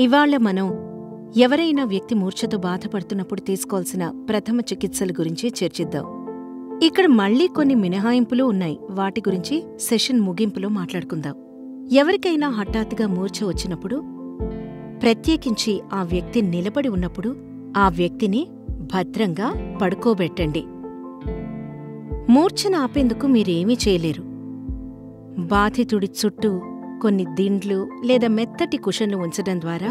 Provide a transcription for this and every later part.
ఇవాళ మనం ఎవరైనా వ్యక్తి మూర్ఛతో బాధపడుతున్నప్పుడు తీసుకోవాల్సిన ప్రథమ చికిత్సల గురించి చర్చిద్దాం. ఇక్కడ మళ్లీ కొన్ని మినహాయింపులు ఉన్నాయి. వాటి గురించి సెషన్ ముగింపులో మాట్లాడుకుందాం. ఎవరికైనా హఠాత్తుగా మూర్ఛ వచ్చినప్పుడు, ప్రత్యేకించి ఆ వ్యక్తి నిలబడి ఉన్నప్పుడు ఆ వ్యక్తిని భద్రంగా పడుకోబెట్టండి. మూర్ఛను ఆపేందుకు మీరేమీ చేయలేరు. బాధితుడి చుట్టూ కొన్ని దిండ్లు లేదా మెత్తటి కుషన్లు ఉంచడం ద్వారా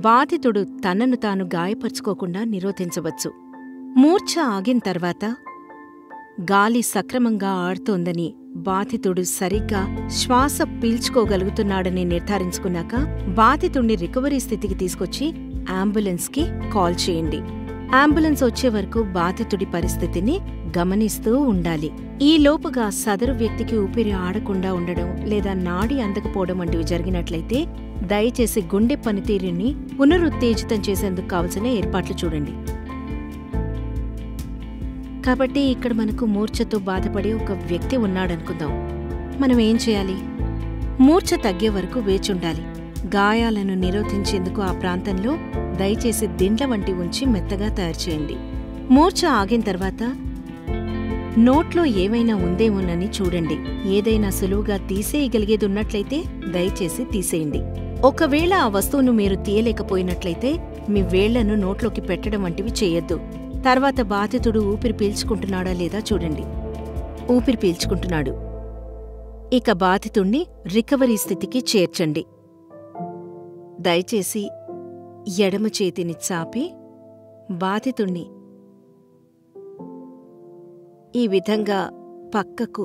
బాధితుడు తనను తాను గాయపరుచుకోకుండా నిరోధించవచ్చు. మూర్ఛ ఆగిన తర్వాత గాలి సక్రమంగా ఆడుతోందని, బాధితుడు సరిగ్గా శ్వాస పీల్చుకోగలుగుతున్నాడని నిర్ధారించుకున్నాక బాధితుణ్ణి రికవరీ స్థితికి తీసుకొచ్చి అంబులెన్స్కి కాల్ చేయండి. అంబులెన్స్ వచ్చే వరకు బాధితుడి పరిస్థితిని గమనిస్తూ ఉండాలి. ఈ లోపుగా సదరు వ్యక్తికి ఊపిరి ఆడకుండా ఉండడం లేదా నాడి అందకపోవడం వంటివి జరిగినట్లయితే దయచేసి గుండె పనితీరుని పునరుత్తేజితం చేసేందుకు కావలసిన ఏర్పాట్లు చూడండి. కాబట్టి ఇక్కడ మనకు మూర్ఛతో బాధపడే ఒక వ్యక్తి ఉన్నాడనుకుందాం. మనం ఏం చేయాలి? మూర్ఛ తగ్గే వరకు వేచుండాలి. గాయాలను నిరోధించేందుకు ఆ ప్రాంతంలో దయచేసి దిండ్ల వంటి ఉంచి మెత్తగా తయారు చేయండి. మూర్ఛ ఆగిన తర్వాత నోట్లో ఏమైనా ఉందేమోనని చూడండి. ఏదైనా సులువుగా తీసేయగలిగేది ఉన్నట్లయితే దయచేసి తీసేయండి. ఒకవేళ ఆ వస్తువును మీరు తీయలేకపోయినట్లయితే మీ వేళ్లను నోట్లోకి పెట్టడం వంటివి చేయొద్దు. తర్వాత బాధితుడు ఊపిరి పీల్చుకుంటున్నాడా లేదా చూడండి. ఊపిరి పీల్చుకుంటున్నాడు. ఇక బాధితుణ్ణి రికవరీ స్థితికి చేర్చండి. దయచేసి ఎడమ చేతిని చాపి బాధితుణ్ణి ఈ విధంగా పక్కకు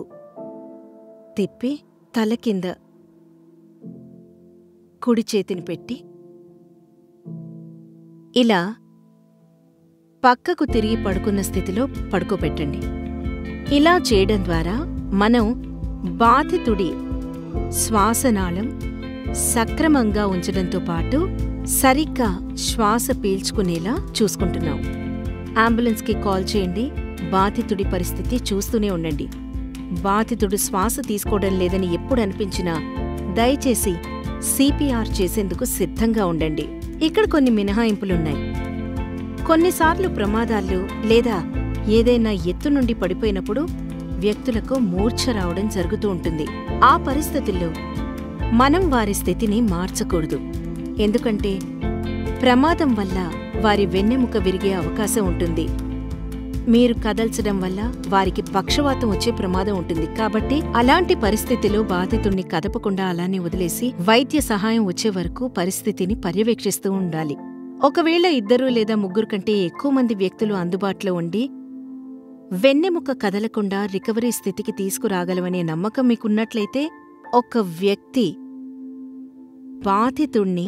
తిప్పి తల కింద కుడి చేతిని పెట్టి ఇలా పక్కకు తిరిగి పడుకున్న స్థితిలో పడుకోబెట్టండి. ఇలా చేయడం ద్వారా మనం బాధితుడి శ్వాసనాళం సక్రమంగా ఉంచడంతో పాటు సరిగ్గా శ్వాస పీల్చుకునేలా చూసుకుంటున్నాం. అంబులెన్స్కి కాల్ చేయండి. బాధితుడి పరిస్థితి చూస్తూనే ఉండండి. బాధితుడు శ్వాస తీసుకోవడం లేదని ఎప్పుడు అనిపించినా దయచేసి సిపిఆర్ చేసేందుకు సిద్ధంగా ఉండండి. ఇక్కడ కొన్ని మినహాయింపులున్నాయి. కొన్నిసార్లు ప్రమాదాల్లో లేదా ఏదైనా ఎత్తు నుండి పడిపోయినప్పుడు వ్యక్తులకు మూర్ఛ రావడం జరుగుతూ ఉంటుంది. ఆ పరిస్థితుల్లో మనం వారి స్థితిని మార్చకూడదు. ఎందుకంటే ప్రమాదం వల్ల వారి వెన్నెముక విరిగే అవకాశం ఉంటుంది. మీరు కదల్చడం వల్ల వారికి పక్షవాతం వచ్చే ప్రమాదం ఉంటుంది. కాబట్టి అలాంటి పరిస్థితిలో బాధితుణ్ణి కదపకుండా అలానే వదిలేసి వైద్య సహాయం వచ్చే వరకు పరిస్థితిని పర్యవేక్షిస్తూ ఉండాలి. ఒకవేళ 2 లేదా 3 కంటే ఎక్కువ మంది వ్యక్తులు అందుబాటులో ఉండి వెన్నెముక కదలకుండా రికవరీ స్థితికి తీసుకురాగలవనే నమ్మకం మీకున్నట్లయితే ఒక వ్యక్తి బాధితుణ్ణి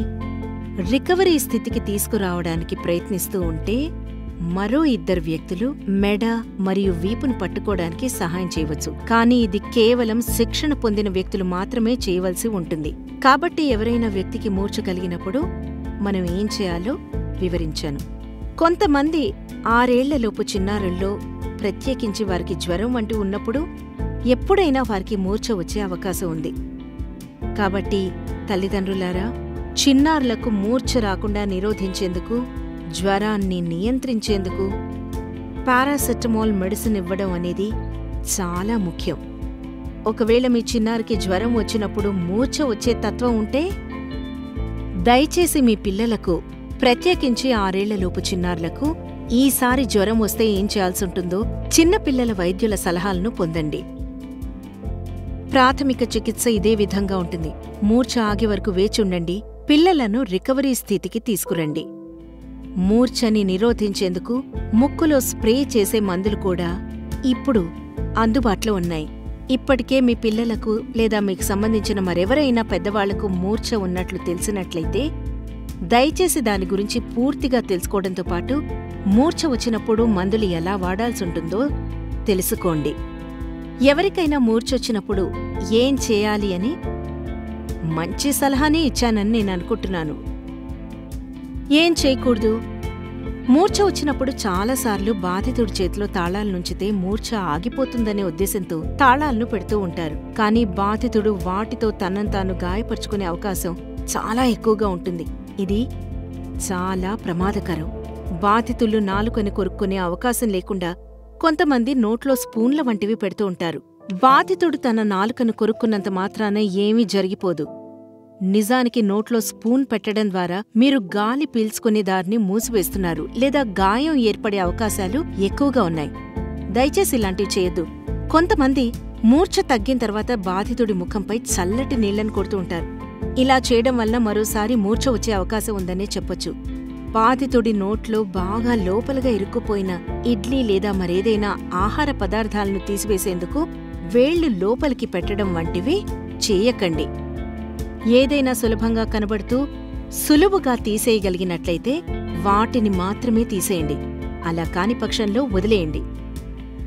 రికవరీ స్థితికి తీసుకురావడానికి ప్రయత్నిస్తూ ఉంటే మరో 2 వ్యక్తులు మెడ మరియు వీపును పట్టుకోవడానికి సహాయం చేయవచ్చు. కానీ ఇది కేవలం శిక్షణ పొందిన వ్యక్తులు మాత్రమే చేయవలసి ఉంటుంది. కాబట్టి ఎవరైనా వ్యక్తికి మూర్ఛ కలిగినప్పుడు మనం ఏం చేయాలో వివరించాను. కొంతమంది 6 ఏళ్లలోపు చిన్నారుల్లో, ప్రత్యేకించి వారికి జ్వరం వంటి ఉన్నప్పుడు ఎప్పుడైనా వారికి మూర్ఛ వచ్చే అవకాశం ఉంది. కాబట్టి తల్లిదండ్రులారా, చిన్నారులకు మూర్ఛ రాకుండా నిరోధించేందుకు, జ్వరాన్ని నియంత్రించేందుకు పారాసెటమాల్ మెడిసిన్ ఇవ్వడం అనేది చాలా ముఖ్యం. ఒకవేళ మీ చిన్నారికి జ్వరం వచ్చినప్పుడు మూర్ఛ వచ్చే తత్వం ఉంటే దయచేసి మీ పిల్లలకు, ప్రత్యేకించి 6 ఏళ్లలోపు చిన్నారులకు ఈసారి జ్వరం వస్తే ఏం చేయాల్సి ఉంటుందో చిన్నపిల్లల వైద్యుల సలహాలను పొందండి. ప్రాథమిక చికిత్స ఇదే విధంగా ఉంటుంది. మూర్ఛ ఆగే వరకు వేచుండండి. పిల్లలను రికవరీ స్థితికి తీసుకురండి. మూర్ఛని నిరోధించేందుకు ముక్కులో స్ప్రే చేసే మందులు కూడా ఇప్పుడు అందుబాటులో ఉన్నాయి. ఇప్పటికే మీ పిల్లలకు లేదా మీకు సంబంధించిన మరెవరైనా పెద్దవాళ్లకు మూర్ఛ ఉన్నట్లు తెలిసినట్లయితే దయచేసి దాని గురించి పూర్తిగా తెలుసుకోవడంతో పాటు మూర్ఛ వచ్చినప్పుడు మందులు ఎలా వాడాల్సి ఉంటుందో తెలుసుకోండి. ఎవరికైనా మూర్ఛొచ్చినప్పుడు ఏం చేయాలి అని మంచి సలహానే ఇచ్చానని నేను అనుకుంటున్నాను. ఏం చేయకూడదు? మూర్ఛ వచ్చినప్పుడు చాలాసార్లు బాధితుడి చేతిలో తాళాలనుంచితే మూర్ఛ ఆగిపోతుందనే ఉద్దేశంతో తాళాలను పెడుతూ ఉంటారు. కానీ బాధితుడు వాటితో తనను తాను గాయపరుచుకునే అవకాశం చాలా ఎక్కువగా ఉంటుంది. ఇది చాలా ప్రమాదకరం. బాధితులు నాలుకని కొరుక్కునే అవకాశం లేకుండా కొంతమంది నోట్లో స్పూన్ల వంటివి పెడుతూ ఉంటారు. బాధితుడు తన నాలుకను కొరుక్కున్నంత మాత్రాన ఏమీ జరిగిపోదు. నిజానికి నోట్లో స్పూన్ పెట్టడం ద్వారా మీరు గాలి పీల్చుకునే దారిని మూసివేస్తున్నారు లేదా గాయం ఏర్పడే అవకాశాలు ఎక్కువగా ఉన్నాయి. దయచేసి ఇలాంటివి చేయొద్దు. కొంతమంది మూర్ఛ తగ్గిన తర్వాత బాధితుడి ముఖంపై చల్లటి నీళ్లను కొడుతూ ఉంటారు. ఇలా చేయడం వల్ల మరోసారి మూర్ఛ వచ్చే అవకాశం ఉందనే చెప్పొచ్చు. బాధితుడి నోట్లో బాగా లోపలగా ఇరుక్కుపోయిన ఇడ్లీ లేదా మరేదైనా ఆహార పదార్థాలను తీసివేసేందుకు వేళ్లు లోపలికి పెట్టడం వంటివి చేయకండి. ఏదైనా సులభంగా కనబడుతూ సులువుగా తీసేయగలిగినట్లయితే వాటిని మాత్రమే తీసేయండి. అలా కాని పక్షంలో వదిలేయండి.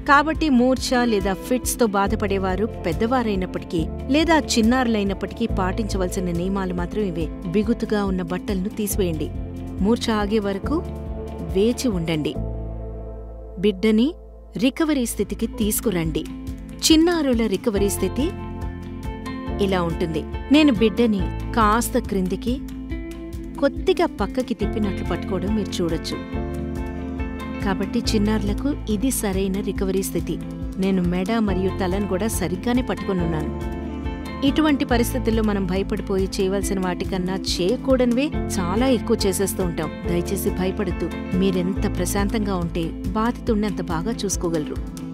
కాబట్టి మూర్ఛ లేదా ఫిట్స్తో బాధపడేవారు పెద్దవారైనప్పటికీ లేదా చిన్నారులైనప్పటికీ పాటించవలసిన నియమాలు మాత్రం ఇవే. బిగుతుగా ఉన్న బట్టలను తీసివేయండి. మూర్ఛ ఆగే వరకు వేచి ఉండండి. బిడ్డని రికవరీ స్థితికి తీసుకురండి. చిన్నారుల రికవరీ స్థితి ఇలా ఉంటుంది. నేను బిడ్డని కాస్త క్రిందికి కొద్దిగా పక్కకి తిప్పినట్లు పట్టుకోవడం మీరు చూడొచ్చు. కాబట్టి చిన్నారులకు ఇది సరైన రికవరీ స్థితి. నేను మెడ మరియు తలను కూడా సరిగ్గానే పట్టుకొనున్నాను. ఇటువంటి పరిస్థితుల్లో మనం భయపడిపోయి చేయవలసిన వాటికన్నా చేయకూడనివే చాలా ఎక్కువ చేసేస్తూ ఉంటాం. దయచేసి భయపడద్దు. మీరెంత ప్రశాంతంగా ఉంటే బాధితుడిని అంత బాగా చూసుకోగలరు.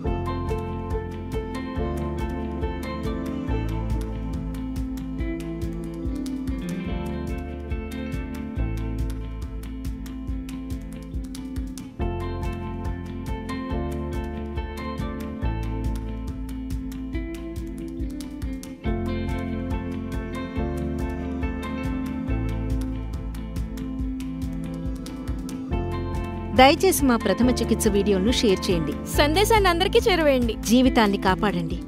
దయచేసి మా ప్రథమ చికిత్స వీడియోను షేర్ చేయండి. సందేశాన్ని అందరికీ చేరవేయండి. జీవితాల్ని కాపాడండి.